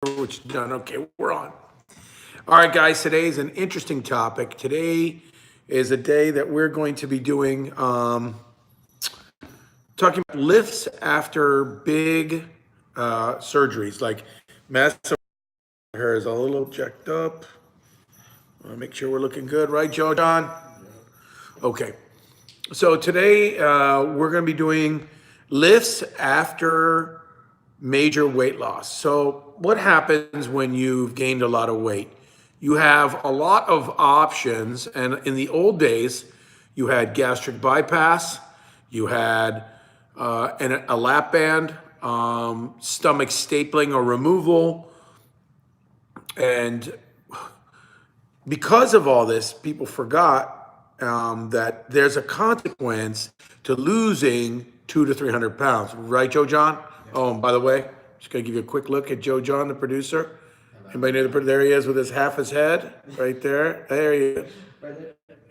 which is done. Okay, we're on. All right, guys, today is an interesting topic. Today is a day that we're going to be doing, talking about lifts after big surgeries, like massive hair is a little jacked up. I want to make sure we're looking good, right, Joe John? Okay. So today we're going to be doing lifts after major weight loss. So what happens when you've gained a lot of weight? You have a lot of options, and in the old days, you had gastric bypass, you had a lap band, stomach stapling or removal, and because of all this, people forgot that there's a consequence to losing 200 to 300 pounds, right, Joe John? Oh, and by the way, just gonna give you a quick look at Joe John, the producer. Anybody know there he is with half his head, right there. There he is.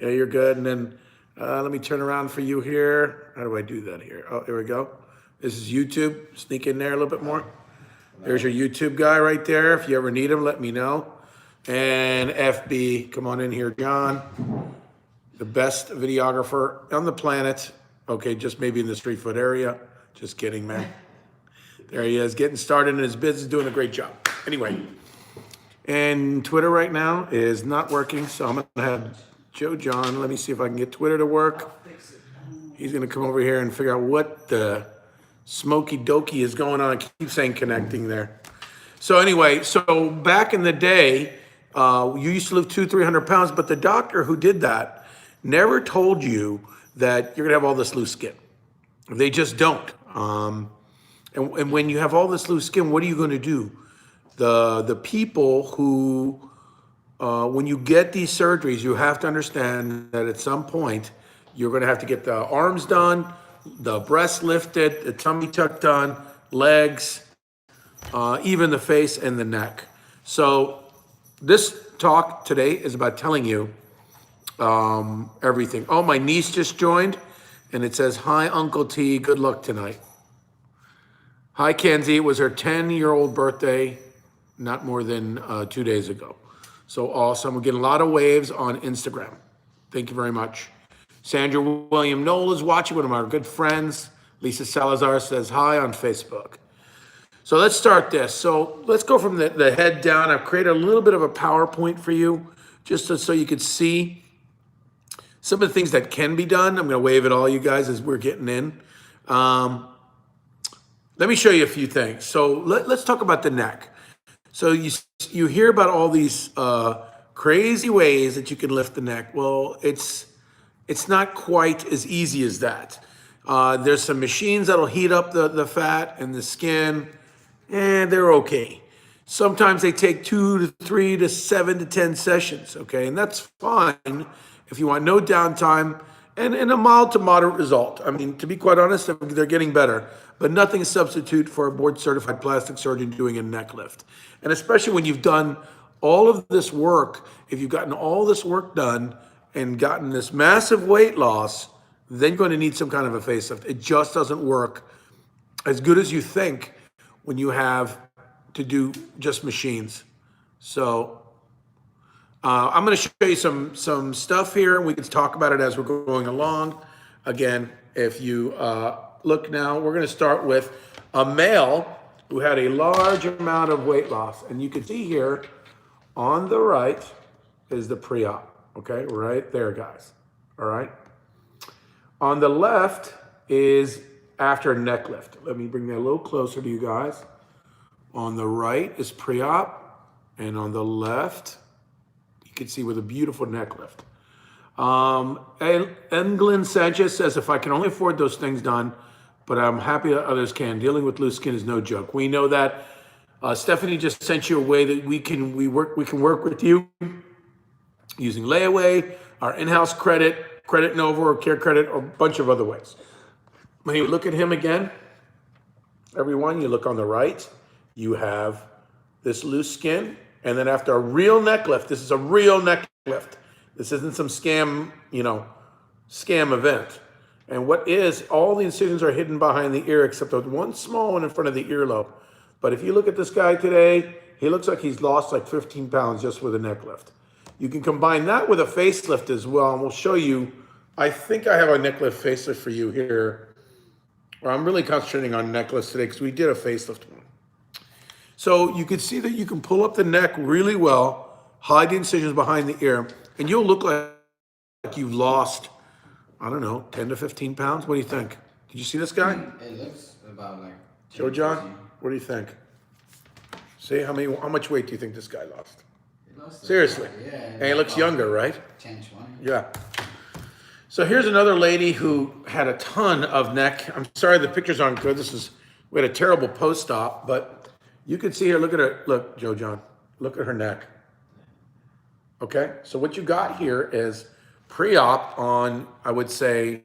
Yeah, you're good. And then let me turn around for you here. How do I do that here? Oh, there we go. This is YouTube. Sneak in there a little bit more. There's your YouTube guy right there. If you ever need him, let me know. And FB, come on in here, John. The best videographer on the planet. Okay, just maybe in the street food area. Just kidding, man. There he is, getting started in his business, doing a great job. Anyway, and Twitter right now is not working, so I'm gonna have Joe John, let me see if I can get Twitter to work. He's gonna come over here and figure out what the smoky dokey is going on. I keep saying connecting there. So anyway, so back in the day, you used to live 200-300 pounds, but the doctor who did that never told you that you're gonna have all this loose skin. They just don't. And when you have all this loose skin, what are you going to do? The people who, when you get these surgeries, you have to understand that at some point, you're going to have to get the arms done, the breasts lifted, the tummy tuck done, legs, even the face and the neck. So this talk today is about telling you everything. Oh, my niece just joined, and it says, "Hi, Uncle T, good luck tonight." Hi, Kenzie. It was her 10-year-old birthday, not more than 2 days ago. So awesome. We're getting a lot of waves on Instagram. Thank you very much. Sandra William Knoll is watching, one of our good friends. Lisa Salazar says hi on Facebook. So let's start this. So let's go from the head down. I've created a little bit of a PowerPoint for you, just so you could see some of the things that can be done. I'm going to wave at all you guys as we're getting in. Let me show you a few things. So let's talk about the neck. So you hear about all these crazy ways that you can lift the neck. Well, it's not quite as easy as that. There's some machines that'll heat up the fat and the skin, and they're okay. Sometimes they take 2 to 3 to 7 to 10 sessions, okay? And that's fine if you want no downtime and a mild to moderate result. I mean, to be quite honest, they're getting better, but nothing is substitute for a board-certified plastic surgeon doing a neck lift. And especially when you've done all of this work, if you've gotten all this work done and gotten this massive weight loss, then you're going to need some kind of a facelift. It just doesn't work as good as you think when you have to do just machines. So I'm going to show you some stuff here, and we can talk about it as we're going along. Again, if you look now, we're going to start with a male who had a large amount of weight loss. And you can see here on the right is the pre-op, okay? Right there, guys, all right? On the left is after a neck lift. Let me bring that a little closer to you guys. On the right is pre-op, and on the left, you can see with a beautiful neck lift. Englyn Sanchez says, if I can only afford those things done, but I'm happy that others can. Dealing with loose skin is no joke. We know that. Stephanie just sent you a way that we can work with you using layaway, our in-house credit, Credit Nova, or Care Credit, or a bunch of other ways. When you look at him again, everyone, you look on the right, you have this loose skin, and then after a real neck lift, this is a real neck lift. This isn't some scam, scam event. And what is, all the incisions are hidden behind the ear except one small one in front of the earlobe. But if you look at this guy today, he looks like he's lost like 15 pounds just with a neck lift. You can combine that with a facelift as well, and we'll show you. I think I have a neck lift facelift for you here. Or I'm really concentrating on neck lifts today because we did a facelift one. So you can see that you can pull up the neck really well, hide the incisions behind the ear, and you'll look like you've lost, I don't know, 10 to 15 pounds. What do you think? Did you see this guy? It looks about like... Joe John, what do you think? See, how much weight do you think this guy lost? He lost Seriously. Yeah. And he looks younger, right? 10, 20. Yeah. So here's another lady who had a ton of neck. I'm sorry the pictures aren't good. We had a terrible post-op, but you can see here, look at her. Look, Joe John, look at her neck. Okay, so what you got here is pre-op on, I would say,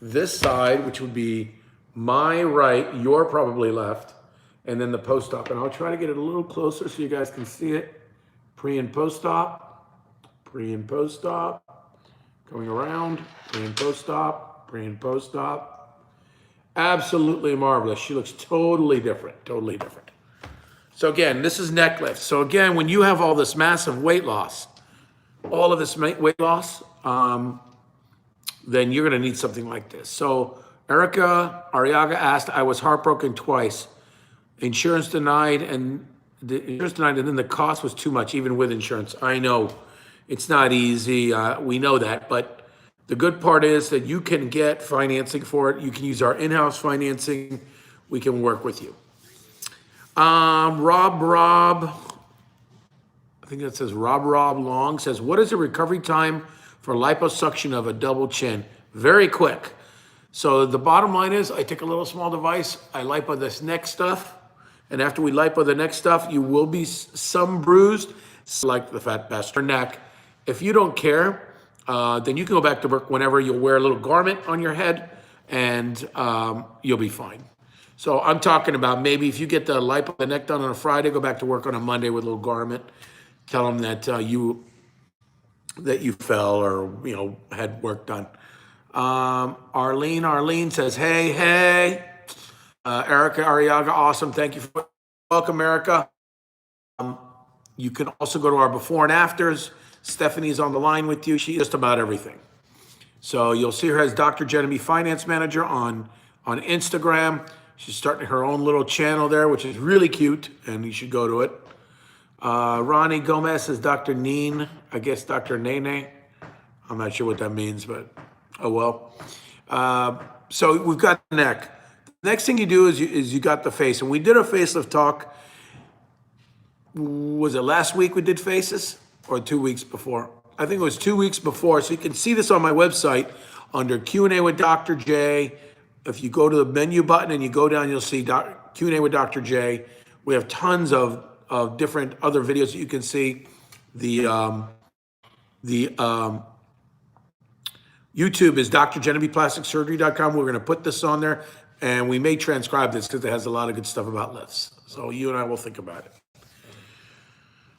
this side, which would be my right, your probably left, and then the post-op. And I'll try to get it a little closer so you guys can see it. Pre and post-op, pre and post-op, going around, pre and post-op, pre and post-op. Absolutely marvelous. She looks totally different, totally different. So again, this is neck lift. So again, when you have all this massive weight loss, all of this weight loss, then you're gonna need something like this. So Erica Arriaga asked, I was heartbroken twice. Insurance denied, and then the cost was too much, even with insurance. I know it's not easy, we know that, but the good part is that you can get financing for it. You can use our in-house financing. We can work with you. Rob, I think that says Rob Long says, what is the recovery time for liposuction of a double chin? Very quick. So the bottom line is I take a little small device, I lipo this neck stuff, and after we lipo the neck stuff, you will be some bruised, like the fat bastard neck. If you don't care, then you can go back to work whenever. You'll wear a little garment on your head and you'll be fine. So I'm talking about maybe if you get the lipo the neck done on a Friday, go back to work on a Monday with a little garment. Tell them that you fell or had work done. Arlene says, hey. Erica Arriaga, awesome. Thank you for welcome, Erica. You can also go to our before and afters. Stephanie's on the line with you. She's just about everything. So you'll see her as Dr. Jeneby Finance Manager on Instagram. She's starting her own little channel there, which is really cute, and you should go to it. Ronnie Gomez says Dr. Neen, I guess Dr. Nene. I'm not sure what that means, but oh well. So we've got the neck. The next thing you do is you got the face. And we did a facelift talk. Was it last week we did faces or 2 weeks before? I think it was 2 weeks before. So you can see this on my website under Q&A with Dr. J. If you go to the menu button and you go down, you'll see Q&A with Dr. J. We have tons of different other videos that you can see. The YouTube is drjenebyplasticsurgery.com. We're going to put this on there, and we may transcribe this because it has a lot of good stuff about lifts. So you and I will think about it.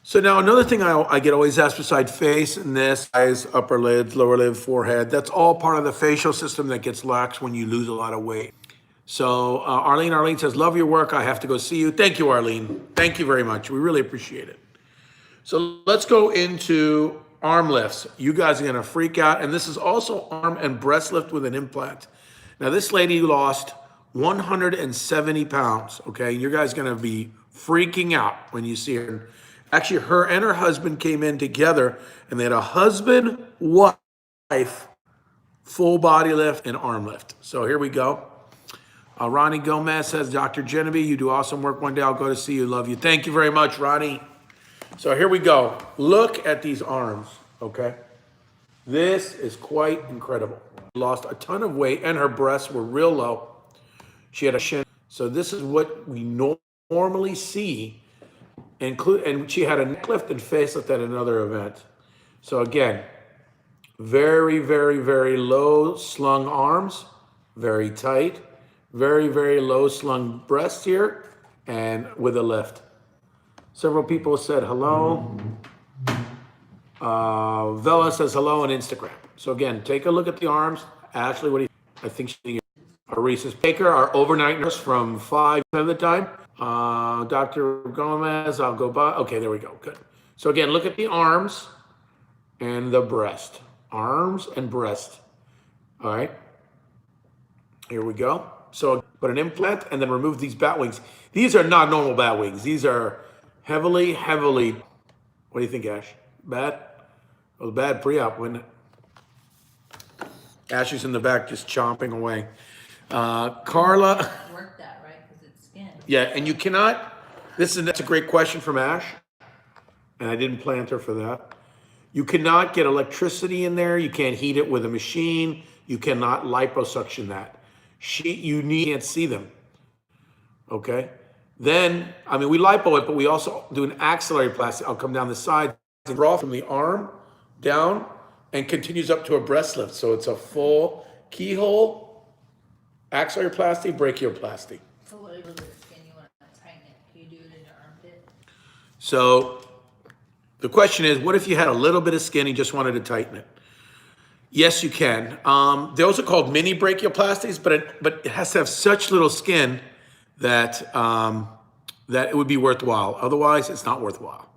So now another thing I get always asked beside face and this, eyes, upper lid, lower lid, forehead, that's all part of the facial system that gets lax when you lose a lot of weight. So Arlene says, love your work. I have to go see you. Thank you, Arlene. Thank you very much. We really appreciate it. So let's go into arm lifts. You guys are going to freak out. And this is also arm and breast lift with an implant. Now, this lady lost 170 pounds, okay? You guys are going to be freaking out when you see her. Actually, her and her husband came in together, and they had a husband-wife full body lift and arm lift. So here we go. Ronnie Gomez says, Dr. Jeneby, you do awesome work. One day I'll go to see you. Love you. Thank you very much, Ronnie. So here we go. Look at these arms, okay? This is quite incredible. Lost a ton of weight, and her breasts were real low. She had a shin. So this is what we normally see, and she had a neck lift and facelift at another event. So again, very, very, very low slung arms, very tight, very, very low slung breasts here, and with a lift. Several people said hello. Vela says hello on Instagram. So again, take a look at the arms. Ashley, what do you think? I think she's a Reese's Baker, our overnight nurse from 5 of the time. Dr. Gomez, I'll go by. Okay, there we go. Good. So again, look at the arms and the breast. Arms and breast. All right. Here we go. So put an implant and then remove these bat wings. These are not normal bat wings. These are heavily, what do you think, Ash? Bad? It was bad pre-op, wasn't it? Ash is in the back just chomping away. Carla. Work that, right? Because it's skin. Yeah, and you cannot, that's a great question from Ash, and I didn't plant her for that. You cannot get electricity in there. You can't heat it with a machine. You cannot liposuction that. Can't see them, okay? Then, I mean, we lipo it, but we also do an axillary plasty. I'll come down the side and draw from the arm down and continues up to a breast lift. So it's a full keyhole, axillary plasty, brachioplasty. So what little bit of skin you want to tighten it? Can you do it in your armpit? So the question is, what if you had a little bit of skin, you just wanted to tighten it? Yes, you can. Those are called mini brachioplasties, but it has to have such little skin that that it would be worthwhile. Otherwise, it's not worthwhile.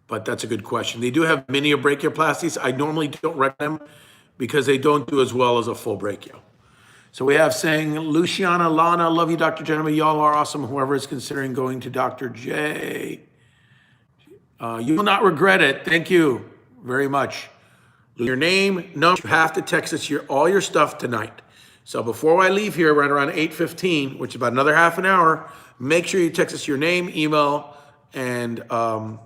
But that's a good question. They do have mini brachioplasties. I normally don't recommend them because they don't do as well as a full brachio. So we have saying, Luciana, Lana, love you, Dr. Jeneby. Y'all are awesome. Whoever is considering going to Dr. J. You will not regret it. Thank you very much. Your name, number, you have to text us all your stuff tonight. So before I leave here, right around 8:15, which is about another half an hour, make sure you text us your name, email, and phone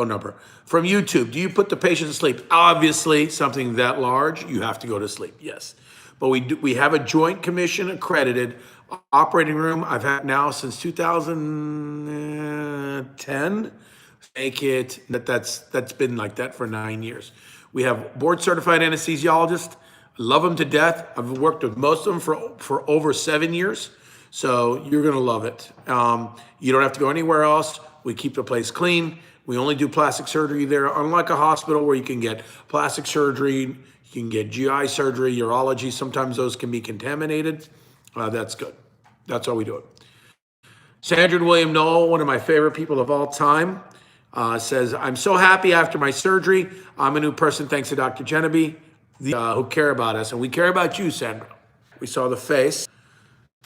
number. From YouTube, do you put the patient to sleep? Obviously, something that large, you have to go to sleep, yes. But we have a Joint Commission accredited operating room I've had now since 2010. Make it that's been like that for 9 years. We have board certified anesthesiologists. Love them to death. I've worked with most of them for over 7 years. So you're gonna love it. You don't have to go anywhere else. We keep the place clean. We only do plastic surgery there, unlike a hospital where you can get plastic surgery, you can get GI surgery, urology. Sometimes those can be contaminated. That's good. That's how we do it. Sandra William Noel, one of my favorite people of all time, says, I'm so happy after my surgery. I'm a new person thanks to Dr. Jeneby, who care about us. And we care about you, Sandra. We saw the face.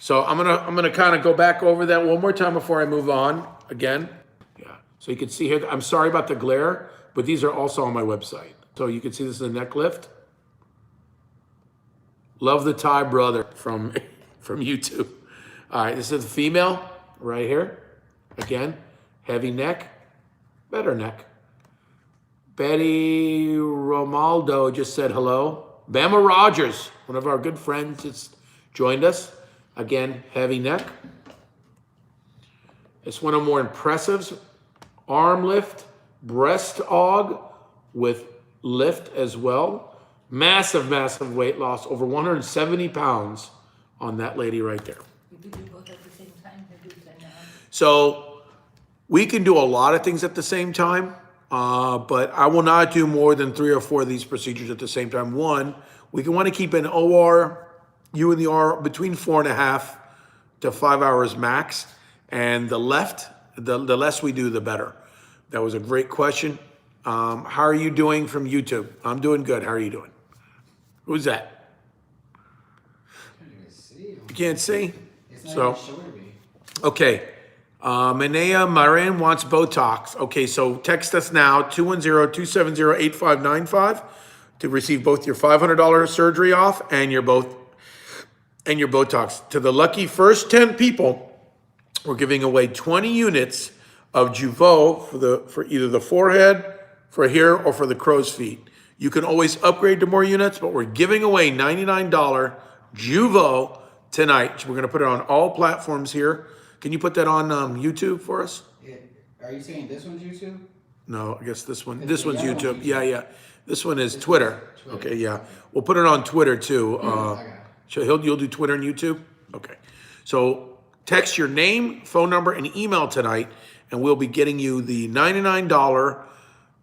So I'm gonna kind of go back over that one more time before I move on again. Yeah. So you can see here, I'm sorry about the glare, but these are also on my website. So you can see this is a neck lift. Love the Thai brother from YouTube. All right, this is the female right here. Again, heavy neck, better neck. Betty Romaldo just said hello. Bama Rogers, one of our good friends, just joined us. Again, heavy neck. It's one of the more impressive. Arm lift, breast aug with lift as well. Massive, massive weight loss, over 170 pounds on that lady right there. You could do both at the same time. You could do that now. So we can do a lot of things at the same time, but I will not do more than 3 or 4 of these procedures at the same time. One, we can want to keep an OR, you and the R, between 4.5 to 5 hours max. And the less we do, the better. That was a great question. How are you doing from YouTube? I'm doing good. How are you doing? Who's that? Can't even see. You can't see? It's not So, even showing me. okay. Manea Marin wants Botox. Okay, so text us now, 210-270-8595 to receive both your $500 surgery off and your Botox. To the lucky first 10 people, we're giving away 20 units of Jeuveau for either the forehead, for here, or for the crow's feet. You can always upgrade to more units, but we're giving away $99 Jeuveau tonight. We're gonna put it on all platforms here. Can you put that on YouTube for us? Yeah. Are you saying this one's YouTube? No, I guess this one. It's This the one's yellow YouTube. one. Yeah. This one is Twitter. Twitter. Okay, yeah. We'll put it on Twitter too. I got it. So you'll do Twitter and YouTube? Okay. So text your name, phone number, and email tonight, and we'll be getting you the $99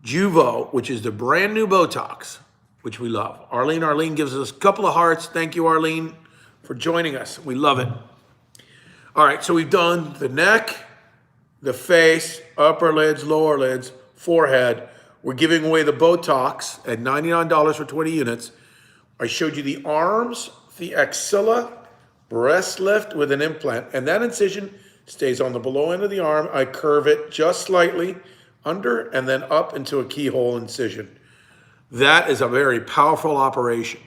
Jeuveau, which is the brand new Botox, which we love. Arlene gives us a couple of hearts. Thank you, Arlene. for joining us. We love it. All right, so we've done the neck, the face, upper lids, lower lids, forehead. We're giving away the Botox at $99 for 20 units. I showed you the arms, the axilla, breast lift with an implant, and that incision stays on the below end of the arm. I curve it just slightly under and then up into a keyhole incision. That is a very powerful operation.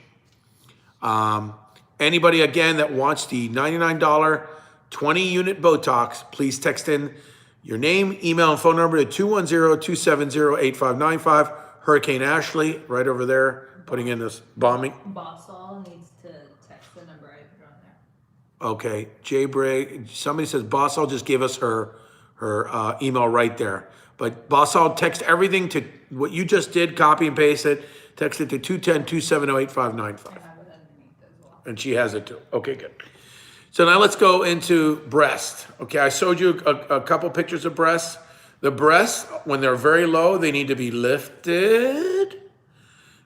Anybody, again, that wants the $99 20-unit Botox, please text in your name, email, and phone number to 210-270-8595. Hurricane Ashley, right over there, putting in this bombing. Bossall needs to text the number I put on there. Okay, Jay Bray, somebody says Bossall just gave us her email right there. But Bossall, text everything to what you just did, copy and paste it, text it to 210-270-8595. I have it underneath as well. And she has it too. Okay, good. So now let's go into breast. Okay, I showed you a couple pictures of breasts. The breasts, when they're very low, they need to be lifted.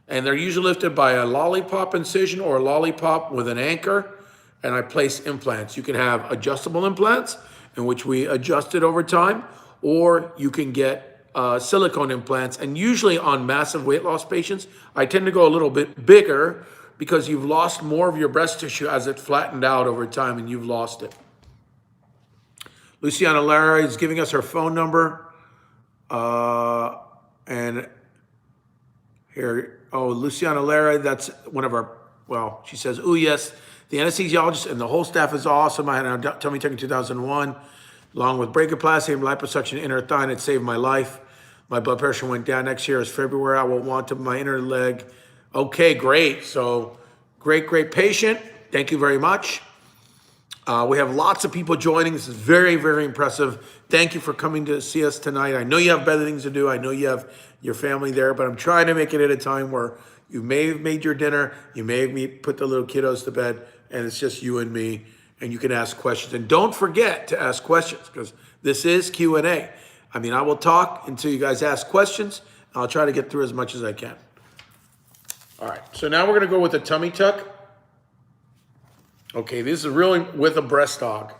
And they're usually lifted by a lollipop incision or a lollipop with an anchor. And I place implants. You can have adjustable implants in which we adjust it over time, or you can get silicone implants. And usually on massive weight loss patients, I tend to go a little bit bigger because you've lost more of your breast tissue as it flattened out over time and you've lost it. Luciana Lara is giving us her phone number. And here, Luciana Lara, that's one of our, well, she says, oh yes, the anesthesiologist and the whole staff is awesome. I had a tummy tuck in 2001, along with brachioplasty and liposuction inner thigh, and it saved my life. My blood pressure went down. Next year is February. I will want to my inner leg. Okay, great. So great patient. Thank you very much. We have lots of people joining. This is very, very impressive. Thank you for coming to see us tonight. I know you have better things to do. I know you have your family there, but I'm trying to make it at a time where you may have made your dinner, you may have put the little kiddos to bed, and it's just you and me, and you can ask questions. And don't forget to ask questions, because this is Q&A. I mean, I will talk until you guys ask questions. I'll try to get through as much as I can. All right, so now we're gonna go with a tummy tuck. Okay, this is really with a breast aug.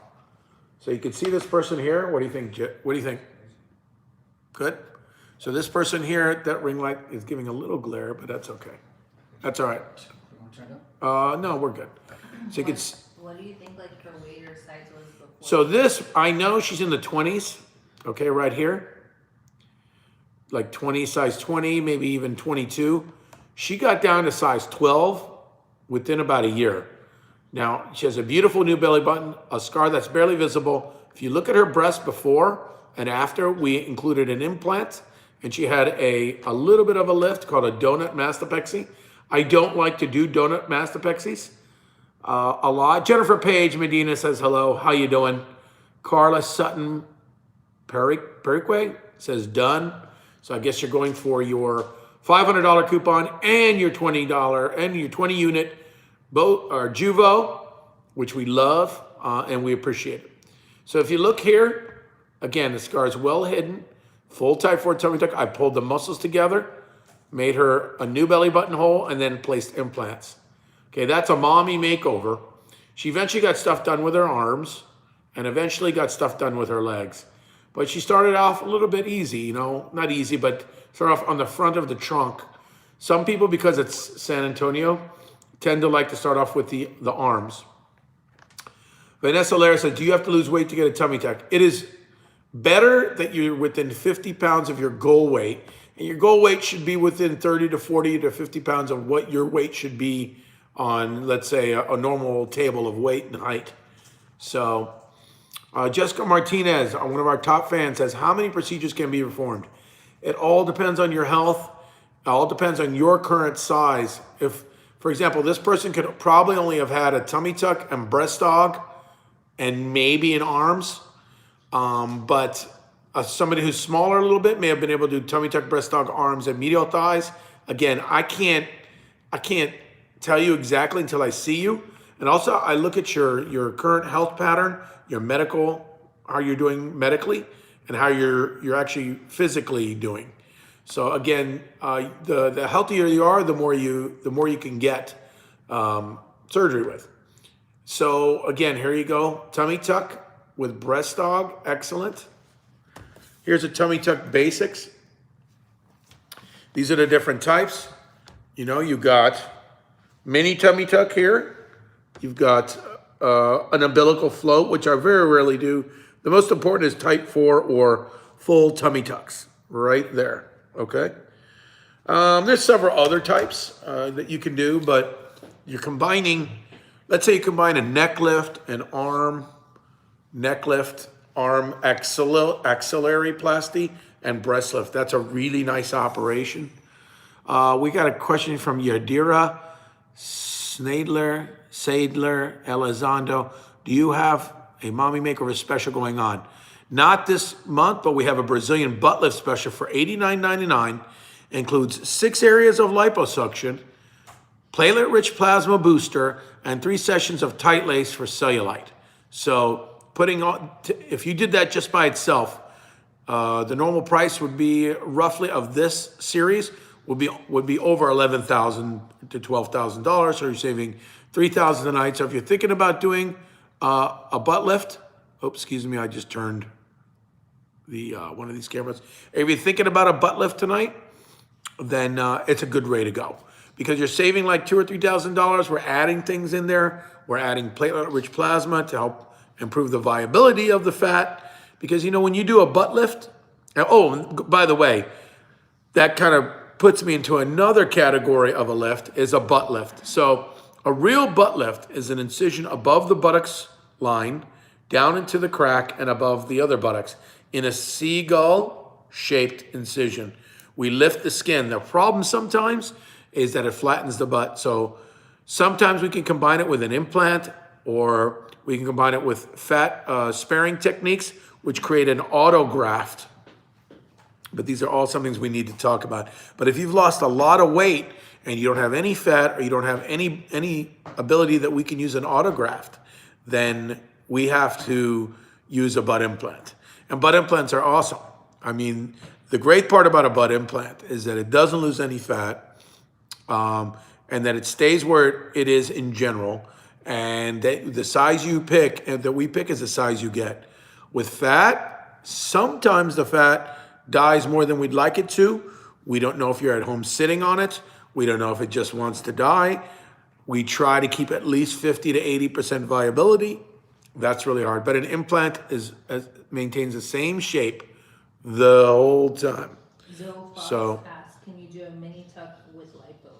So you can see this person here. What do you think, what do you think? Good? So this person here, that ring light is giving a little glare, but that's okay. That's all right. You want to try that? No, we're good. So you can, What do you think like her weight or size was before? so this, I know she's in the 20s, okay, right here. Like 20, size 20, maybe even 22. She got down to size 12 within about a year. Now, she has a beautiful new belly button, a scar that's barely visible. If you look at her breast before and after, we included an implant, and she had a little bit of a lift called a donut mastopexy. I don't like to do donut mastopexies a lot. Jennifer Page Medina says hello. How you doing? Carla Sutton Perique says done. So I guess you're going for your $500 coupon and your $20 and your 20 unit Juvo, which we love and we appreciate it. So if you look here, again, the scar is well hidden, full type 4 tummy tuck. I pulled the muscles together, made her a new belly button hole, and then placed implants. Okay, that's a mommy makeover. She eventually got stuff done with her arms and eventually got stuff done with her legs. But she started off a little bit easy, you know, not easy, but started off on the front of the trunk. Some people, because it's San Antonio, tend to like to start off with the arms. Vanessa Lara said, do you have to lose weight to get a tummy tuck? It is better that you're within 50 pounds of your goal weight. And your goal weight should be within 30 to 40 to 50 pounds of what your weight should be on, let's say, a normal table of weight and height. So Jessica Martinez, one of our top fans, says, how many procedures can be performed? It all depends on your health. It all depends on your current size. If, for example, this person could probably only have had a tummy tuck and breast aug and maybe in arms, but somebody who's smaller a little bit may have been able to do tummy tuck, breast aug, arms, and medial thighs. Again, I can't tell you exactly until I see you. And also, I look at your current health pattern, your medical, how you're doing medically, and how you're actually physically doing. So again, the healthier you are, the more you can get surgery with. So again, here you go. Tummy tuck with breast dog. Excellent. Here's a tummy tuck basics. These are the different types. You know, you've got mini tummy tuck here. You've got an umbilical float, which I very rarely do. The most important is type 4 or full tummy tucks right there, okay? There's several other types that you can do, but you're combining, let's say you combine a neck lift, an arm, neck lift, arm axillary plasty, and breast lift. That's a really nice operation. We got a question from Yadira Sadler Elizondo. Do you have a mommy makeover special going on? Not this month, but we have a Brazilian butt lift special for $89.99. Includes 6 areas of liposuction, platelet-rich plasma booster, and 3 sessions of tight lace for cellulite. So if you did that just by itself, the normal price would be roughly of this series would be over $11,000 to $12,000. So you're saving $3,000 a night. So if you're thinking about doing a butt lift, excuse me, I just turned the one of these cameras. If you're thinking about a butt lift tonight, then it's a good way to go because you're saving like $2,000 or $3,000. We're adding things in there. We're adding platelet-rich plasma to help improve the viability of the fat. Because, you know, when you do a butt lift, oh, by the way, that kind of puts me into another category of a lift, is a butt lift. So a real butt lift is an incision above the buttocks line, down into the crack, and above the other buttocks in a seagull-shaped incision. We lift the skin. The problem sometimes is that it flattens the butt. So sometimes we can combine it with an implant, or we can combine it with fat sparing techniques, which create an autograft. But these are all some things we need to talk about. But if you've lost a lot of weight and you don't have any fat, or you don't have any ability that we can use an autograft, then we have to use a butt implant. And butt implants are awesome. I mean, the great part about a butt implant is that it doesn't lose any fat, and that it stays where it is in general, and that the size you pick, and that we pick, is the size you get. With fat, sometimes the fat dies more than we'd like it to. We don't know if you're at home sitting on it. We don't know if it just wants to die. We try to keep at least 50 to 80% viability. That's really hard. But an implant maintains the same shape the whole time. Zoe asks, can you do a mini tuck with lipo?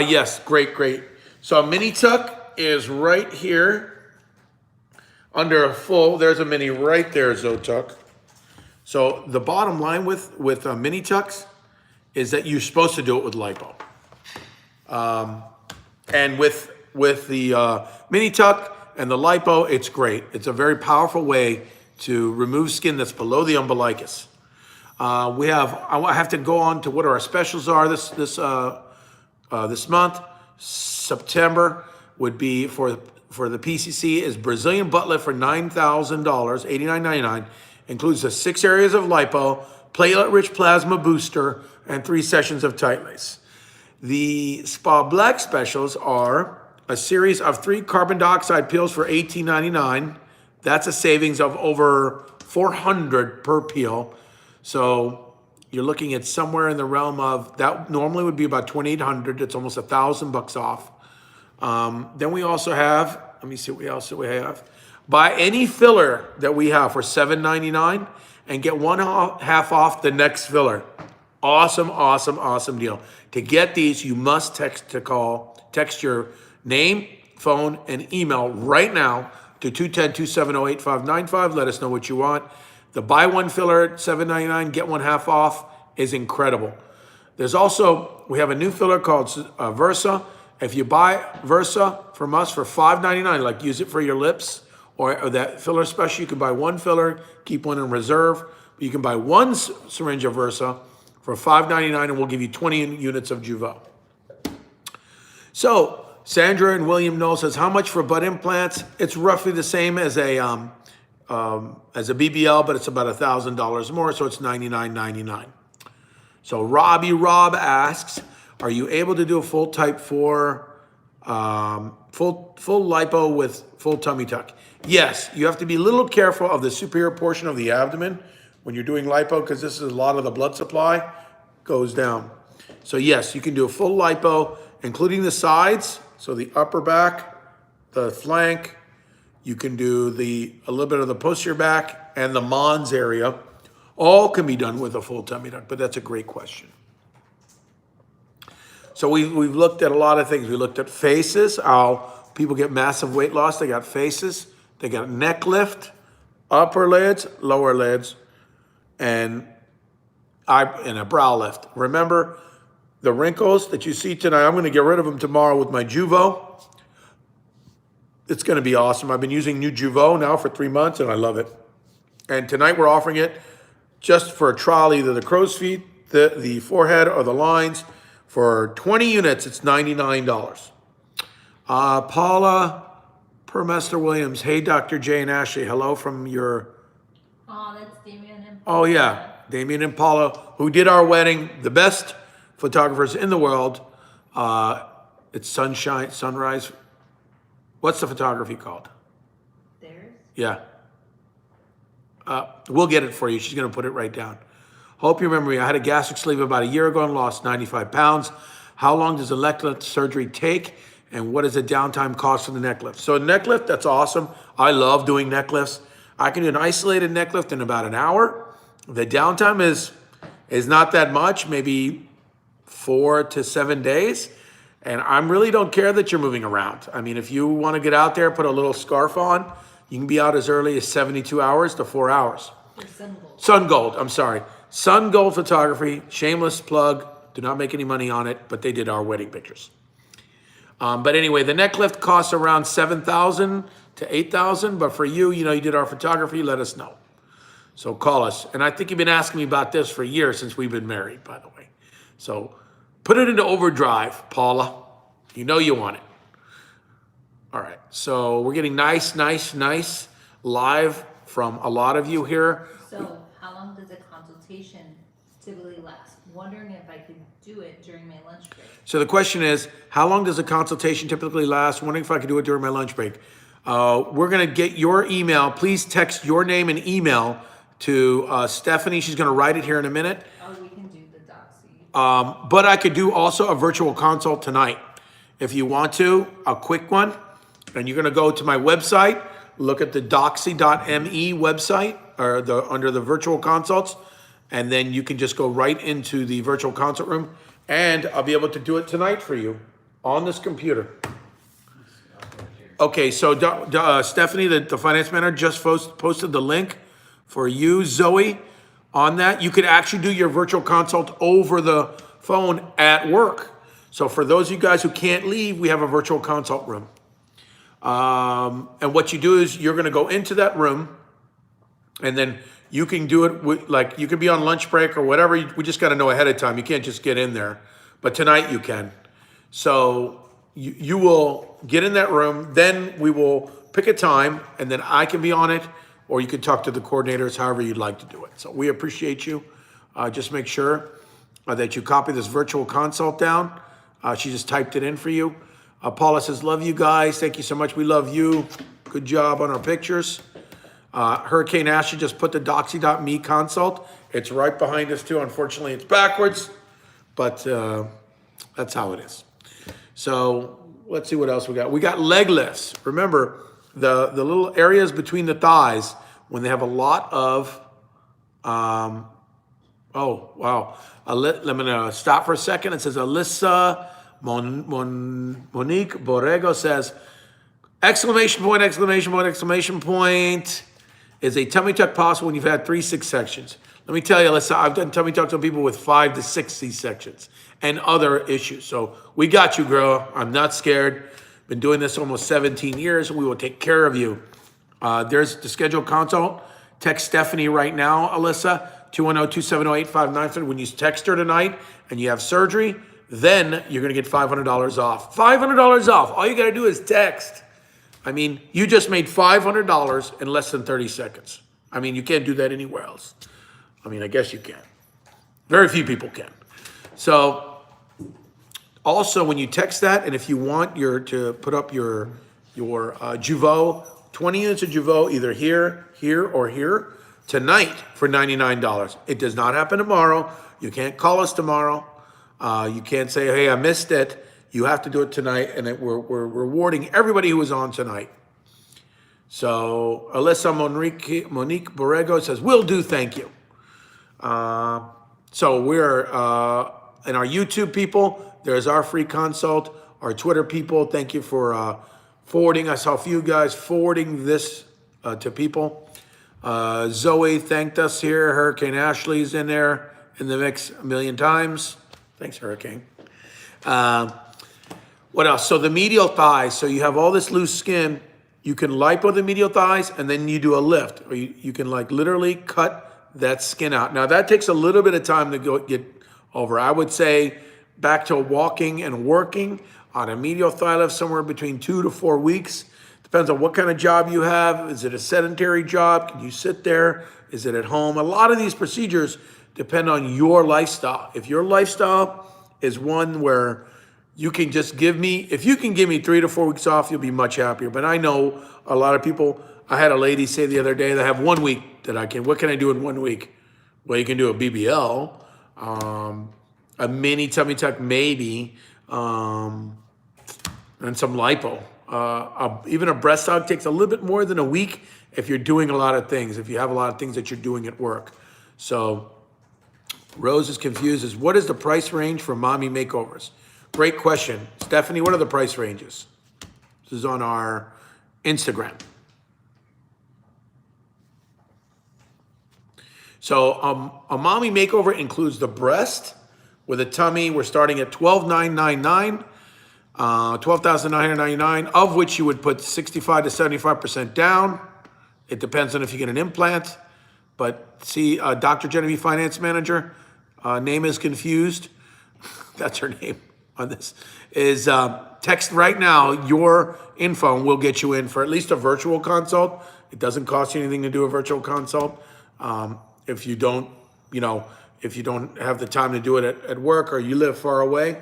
Yes, great. So a mini tuck is right here under a full. There's a mini right there, Zotuck. So the bottom line with mini tucks is that you're supposed to do it with lipo. And with the mini tuck and the lipo, it's great. It's a very powerful way to remove skin that's below the umbilicus. I have to go on to what our specials are this month. September would be for the PCC is Brazilian butt lift for $9,000, $89.99. Includes the 6 areas of lipo, platelet-rich plasma booster, and 3 sessions of tight lace. The Spa Black specials are a series of 3 carbon dioxide peels for $18.99. That's a savings of over $400 per peel. So you're looking at somewhere in the realm of, that normally would be about $2,800. It's almost $1,000 off. Then we also have, let me see what else we have. Buy any filler that we have for $7.99 and get 1/2 off the next filler. Awesome deal. To get these, you must text your name, phone, and email right now to 210-270-8595. Let us know what you want. The buy one filler at $7.99, get 1/2 off is incredible. There's also, we have a new filler called Versa. If you buy Versa from us for $5.99, like use it for your lips, or that filler special, you can buy 1 filler, keep 1 in reserve. You can buy 1 syringe of Versa for $5.99, and we'll give you 20 units of Jeuveau. So Sandra and William Noel says, how much for butt implants? It's roughly the same as a BBL, but it's about $1,000 more, so it's $99.99. So Rob asks, are you able to do a full type 4 full lipo with full tummy tuck. Yes, you have to be a little careful of the superior portion of the abdomen when you're doing lipo, because this is a lot of the blood supply goes down. So yes, you can do a full lipo, including the sides, so the upper back, the flank. You can do a little bit of the posterior back and the mons area. All can be done with a full tummy tuck, but that's a great question. So we've looked at a lot of things. We looked at faces, how people get massive weight loss. They got faces, they got neck lift, upper lids, lower lids, and a brow lift. Remember, the wrinkles that you see tonight, I'm gonna get rid of them tomorrow with my Juvo. It's gonna be awesome. I've been using new Juvo now for 3 months and I love it. And tonight we're offering it just for a trial, either the crow's feet, the forehead, or the lines. For 20 units, it's $99. Paula Permester Williams. Hey, Dr. J and Ashley. Hello from your... Oh, that's Damien and Oh, yeah. Damien and Paula, who did our wedding. The best photographers in the world. It's sunrise. What's the photography called? theirs. Yeah. We'll get it for you. She's going to put it right down. Hope you remember me. I had a gastric sleeve about a year ago and lost 95 pounds. How long does a neck lift surgery take? And what is the downtime cost for the neck lift? So a neck lift, that's awesome. I love doing neck lifts. I can do an isolated neck lift in about an hour. The downtime is not that much, maybe 4 to 7 days. And I really don't care that you're moving around. I mean, if you want to get out there, put a little scarf on, you can be out as early as 72 hours to 4 hours. Or Sun Gold. Sun Gold, I'm sorry. Sun Gold Photography, shameless plug. Do not make any money on it, but they did our wedding pictures. But anyway, the neck lift costs around $7,000 to $8,000. But for you, you did our photography, let us know. So call us. And I think you've been asking me about this for years since we've been married, by the way. So put it into overdrive, Paula. You know you want it. All right. So we're getting nice live from a lot of you here. So how long does a consultation typically last? Wondering if I could do it during my lunch break. So the question is, how long does a consultation typically last? Wondering if I could do it during my lunch break. We're going to get your email. Please text your name and email to Stephanie. She's going to write it here in a minute. Oh, we can do the doxy. But I could do also a virtual consult tonight. If you want to, a quick one. And you're going to go to my website, look at the doxy.me website, or under the virtual consults. And then you can just go right into the virtual consult room. And I'll be able to do it tonight for you on this computer. Okay, so Stephanie, the finance manager, just posted the link for you, Zoe, on that. You could actually do your virtual consult over the phone at work. So for those of you guys who can't leave, we have a virtual consult room. And what you do is you're going to go into that room, and then you can do it like you could be on lunch break or whatever. We just got to know ahead of time. You can't just get in there. But tonight you can. So you will get in that room. Then we will pick a time, and then I can be on it, or you can talk to the coordinators, however you'd like to do it. So we appreciate you. Just make sure that you copy this virtual consult down. She just typed it in for you. Paula says, love you guys. Thank you so much. We love you. Good job on our pictures. Hurricane Ashley just put the doxy.me consult. It's right behind us too. Unfortunately, it's backwards, but that's how it is. So let's see what else we got. We got leg lifts. Remember, the little areas between the thighs, when they have a lot of, oh, wow. I'm going to stop for a second. It says Alyssa Monique Borrego says, exclamation point, exclamation point, exclamation point. Is a tummy tuck possible when you've had 3 C-sections? Let me tell you, Alyssa, I've done tummy tucks on people with 5 to 6 C-sections and other issues. So we got you, girl. I'm not scared. Been doing this almost 17 years. We will take care of you. There's the scheduled consult. Text Stephanie right now, Alyssa, 210-270-8593. When you text her tonight and you have surgery, then you're going to get $500 off. $500 off. All you got to do is text. I mean, you just made $500 in less than 30 seconds. I mean, you can't do that anywhere else. I mean, I guess you can. Very few people can. So Also, when you text that, and if you want to put up your Jeuveau, 20 units of Jeuveau, either here, or here, tonight for $99. It does not happen tomorrow. You can't call us tomorrow. You can't say, hey, I missed it. You have to do it tonight, and we're rewarding everybody who was on tonight. So Alyssa Monique Borrego says, will do, thank you. So we're, and our YouTube people, there's our free consult. Our Twitter people, thank you for forwarding. I saw a few guys forwarding this to people. Zoe thanked us here. Hurricane Ashley's in there in the mix a million times. Thanks, Hurricane. What else? So the medial thighs. So you have all this loose skin. You can lipo the medial thighs, and then you do a lift, or you can like literally cut that skin out. Now that takes a little bit of time to get over. I would say back to walking and working on a medial thigh lift somewhere between 2 to 4 weeks. Depends on what kind of job you have. Is it a sedentary job? Can you sit there? Is it at home? A lot of these procedures depend on your lifestyle. If your lifestyle is one where you can just if you can give me 3 to 4 weeks off, you'll be much happier. But I know a lot of people, I had a lady say the other day that I have 1 week that what can I do in 1 week? Well, you can do a BBL, a mini tummy tuck maybe, and some lipo. Even a breast aug takes a little bit more than a week if you're doing a lot of things, if you have a lot of things that you're doing at work. So Rose is confused as what is the price range for mommy makeovers? Great question. Stephanie, what are the price ranges? This is on our Instagram. So a mommy makeover includes the breast with a tummy. We're starting at $12,999, $12,999, of which you would put 65 to 75% down. It depends on if you get an implant. But see, Dr. Jeneby, finance manager, name is confused. That's her name on this. Is text right now your info, and we'll get you in for at least a virtual consult. It doesn't cost you anything to do a virtual consult. If you don't, if you don't have the time to do it at work or you live far away,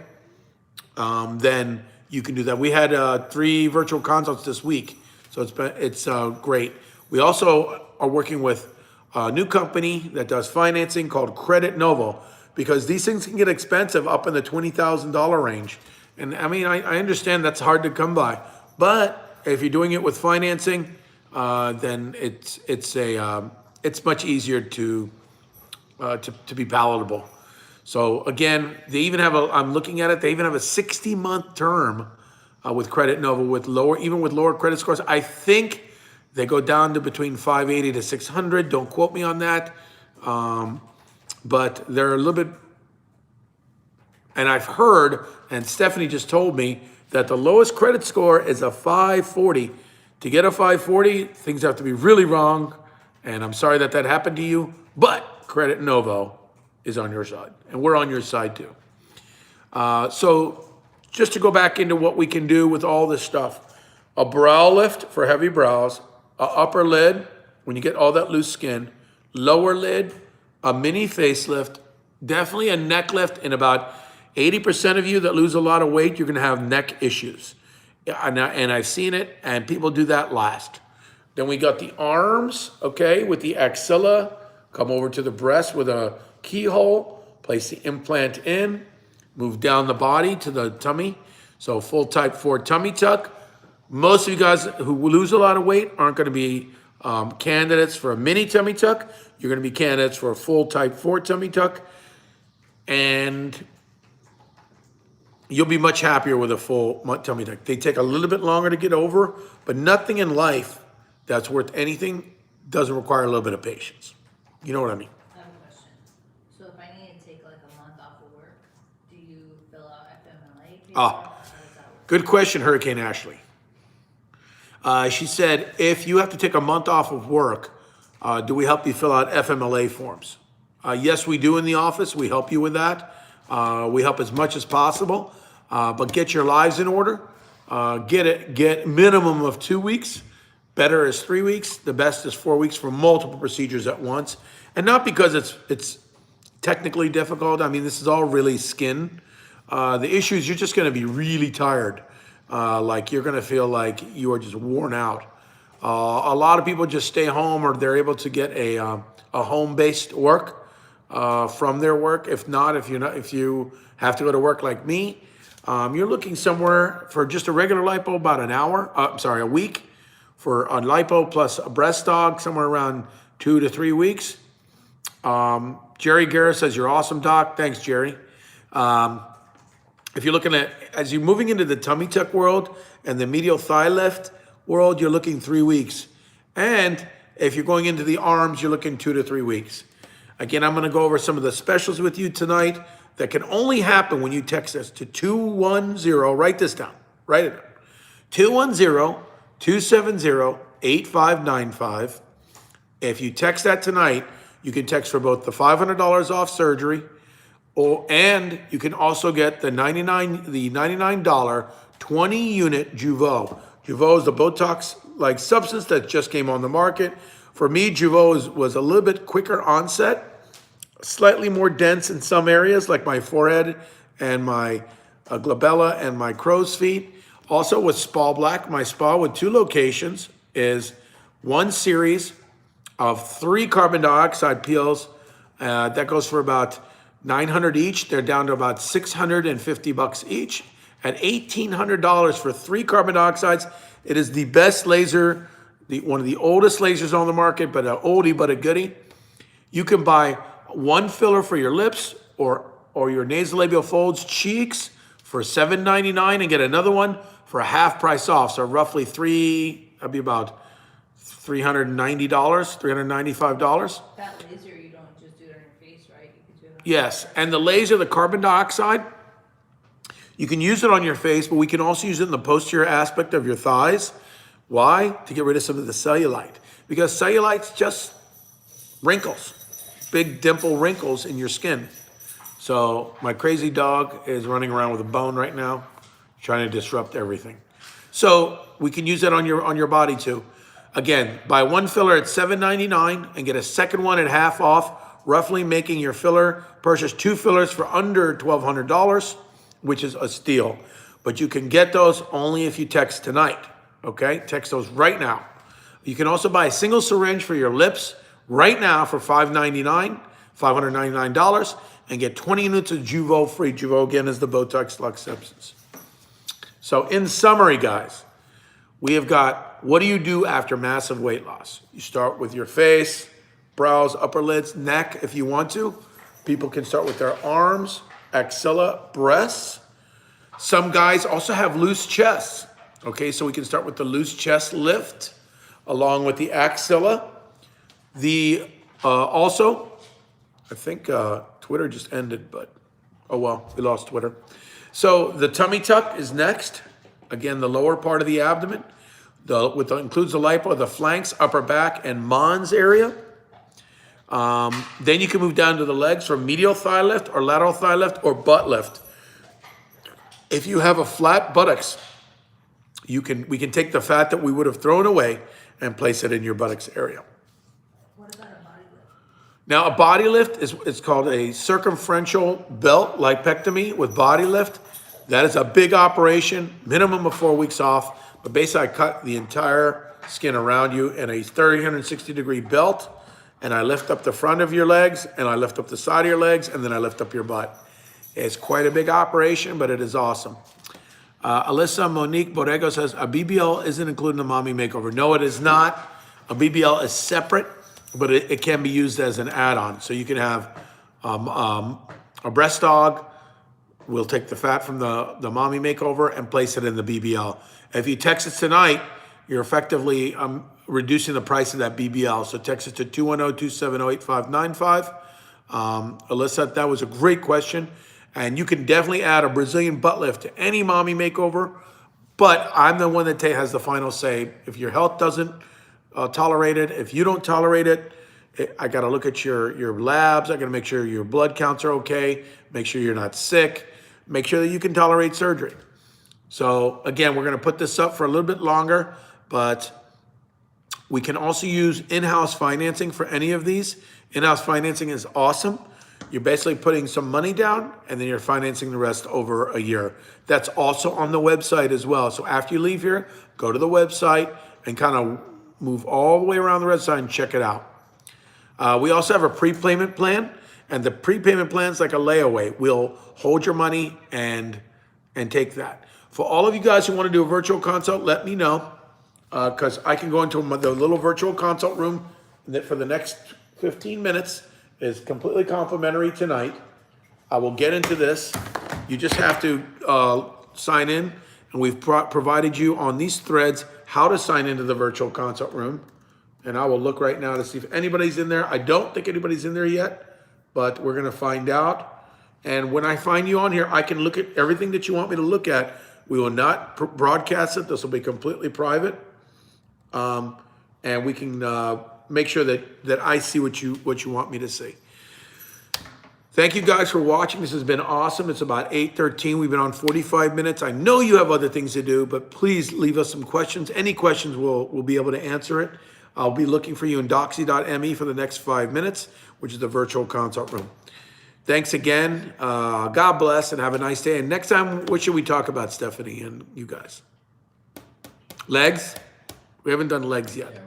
then you can do that. We had 3 virtual consults this week, so it's great. We also are working with a new company that does financing called Credit Novo, because these things can get expensive up in the $20,000 range. And I mean, I understand that's hard to come by, but if you're doing it with financing, then it's much easier to be palatable. So again, they even have I'm looking at it, they even have a 60-month term with Credit Novo even with lower credit scores. I think they go down to between 580 to 600. Don't quote me on that. But they're a little bit, and I've heard, and Stephanie just told me that the lowest credit score is a 540. To get a 540, things have to be really wrong. And I'm sorry that happened to you, but Credit Novo is on your side, and we're on your side too. So just to go back into what we can do with all this stuff, a brow lift for heavy brows, a upper lid when you get all that loose skin, lower lid, a mini facelift, definitely a neck lift. And about 80% of you that lose a lot of weight, you're gonna have neck issues. And I've seen it, and people do that last. Then we got the arms, okay, with the axilla. Come over to the breast with a keyhole, place the implant in, move down the body to the tummy. So full type 4 tummy tuck. Most of you guys who lose a lot of weight aren't gonna be candidates for a mini tummy tuck. You're gonna be candidates for a full type 4 tummy tuck. And you'll be much happier with a full tummy tuck. They take a little bit longer to get over, but nothing in life that's worth anything doesn't require a little bit of patience. You know what I mean? I have a question. So if I need to take like a month off of work, do you fill out FMLA paper? How does that work? Good question, Hurricane Ashley. She said, if you have to take a month off of work, do we help you fill out FMLA forms? Yes, we do in the office. We help you with that. We help as much as possible, but get your lives in order. Get minimum of 2 weeks. Better is 3 weeks. The best is 4 weeks for multiple procedures at once. And not because it's technically difficult. I mean, this is all really skin. The issue is you're just going to be really tired. Like you're going to feel like you are just worn out. A lot of people just stay home, or they're able to get a home-based work from their work. If not, if you have to go to work like me, you're looking somewhere for just a regular lipo about an hour. A week for a lipo plus a breast aug, somewhere around 2 to 3 weeks. Jerry Guerra says, you're awesome, Doc. Thanks, Jerry. If you're looking at, as you're moving into the tummy tuck world and the medial thigh lift world, you're looking 3 weeks. And if you're going into the arms, you're looking 2 to 3 weeks. Again, I'm going to go over some of the specials with you tonight that can only happen when you text us to 210, write this down, write it down, 210-270-8595. If you text that tonight, you can text for both the $500 off surgery, and you can also get the $99 20-unit Jeuveau. Jeuveau is the Botox-like substance that just came on the market. For me, Jeuveau was a little bit quicker onset, slightly more dense in some areas, like my forehead and my glabella and my crow's feet. Also with Spa Black, my spa with 2 locations is one series of 3 carbon dioxide peels. That goes for about $900 each. They're down to about $650 each. At $1,800 for 3 carbon dioxides, it is the best laser, one of the oldest lasers on the market, but an oldie but a goodie. You can buy 1 filler for your lips or your nasolabial folds, cheeks for $7.99 and get another one for a half price off. So roughly that'd be about $390, $395. That laser, you don't just do it on your face, right? You can do it on Yes, and the laser, the carbon dioxide, you can use it on your face, but we can also use it in the posterior aspect of your thighs. Why? To get rid of some of the cellulite. Because cellulite's just wrinkles, big dimple wrinkles in your skin. So my crazy dog is running around with a bone right now, trying to disrupt everything. So we can use that on your body too. Again, buy 1 filler at $7.99 and get a second one at half off, roughly making your filler purchase 2 fillers for under $1,200, which is a steal. But you can get those only if you text tonight, okay? Text those right now. You can also buy a single syringe for your lips right now for $599, and get 20 units of Jeuveau free. Jeuveau, again, is the Botox-like substance. So in summary, guys, we have got, what do you do after massive weight loss? You start with your face, brows, upper lids, neck if you want to. People can start with their arms, axilla, breasts. Some guys also have loose chests. Okay, so we can start with the loose chest lift along with the axilla. Also, I think Twitter just ended, but oh well, we lost Twitter. So the tummy tuck is next. Again, the lower part of the abdomen. Includes the lipo, the flanks, upper back, and Mons area. Then you can move down to the legs for medial thigh lift or lateral thigh lift or butt lift. If you have a flat buttocks, we can take the fat that we would have thrown away and place it in your buttocks area. What about a body lift? Now, a body lift is called a circumferential belt lipectomy with body lift. That is a big operation, minimum of 4 weeks off. But basically, I cut the entire skin around you in a 360-degree belt, and I lift up the front of your legs, and I lift up the side of your legs, and then I lift up your butt. It's quite a big operation, but it is awesome. Alyssa Monique Borrego says, a BBL isn't included in the mommy makeover. No, it is not. A BBL is separate, but it can be used as an add-on. So you can have a breast aug. We'll take the fat from the mommy makeover and place it in the BBL. If you text us tonight, you're effectively reducing the price of that BBL. So text us to 210-270-8595. Alyssa, that was a great question. And you can definitely add a Brazilian butt lift to any mommy makeover. But I'm the one that has the final say. If your health doesn't tolerate it, if you don't tolerate it, I got to look at your labs. I got to make sure your blood counts are okay. Make sure you're not sick. Make sure that you can tolerate surgery. So again, we're going to put this up for a little bit longer, but we can also use in-house financing for any of these. In-house financing is awesome. You're basically putting some money down and then you're financing the rest over a year. That's also on the website as well. So after you leave here, go to the website and kind of move all the way around the website and check it out. We also have a prepayment plan, and the prepayment plan is like a layaway. We'll hold your money and take that. For all of you guys who want to do a virtual consult, let me know, because I can go into the little virtual consult room that for the next 15 minutes is completely complimentary tonight. I will get into this. You just have to sign in, and we've provided you on these threads how to sign into the virtual consult room. And I will look right now to see if anybody's in there. I don't think anybody's in there yet, but we're gonna find out. And when I find you on here, I can look at everything that you want me to look at. We will not broadcast it. This will be completely private. And we can make sure that I see what you want me to see. Thank you guys for watching. This has been awesome. It's about 8:13. We've been on 45 minutes. I know you have other things to do, but please leave us some questions. Any questions, we'll be able to answer it. I'll be looking for you in doxy.me for the next 5 minutes, which is the virtual consult room. Thanks again. God bless and have a nice day. And next time, what should we talk about, Stephanie and you guys? Legs? We haven't done legs yet.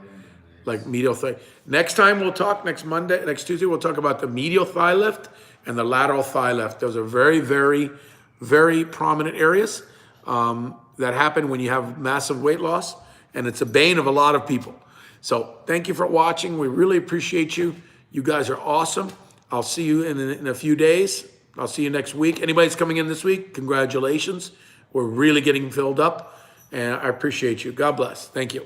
Like medial thigh. Next time we'll talk, next Tuesday, we'll talk about the medial thigh lift and the lateral thigh lift. Those are very, very, very prominent areas that happen when you have massive weight loss. And it's a bane of a lot of people. So thank you for watching. We really appreciate you. You guys are awesome. I'll see you in a few days. I'll see you next week. Anybody's coming in this week, congratulations. We're really getting filled up, and I appreciate you. God bless. Thank you.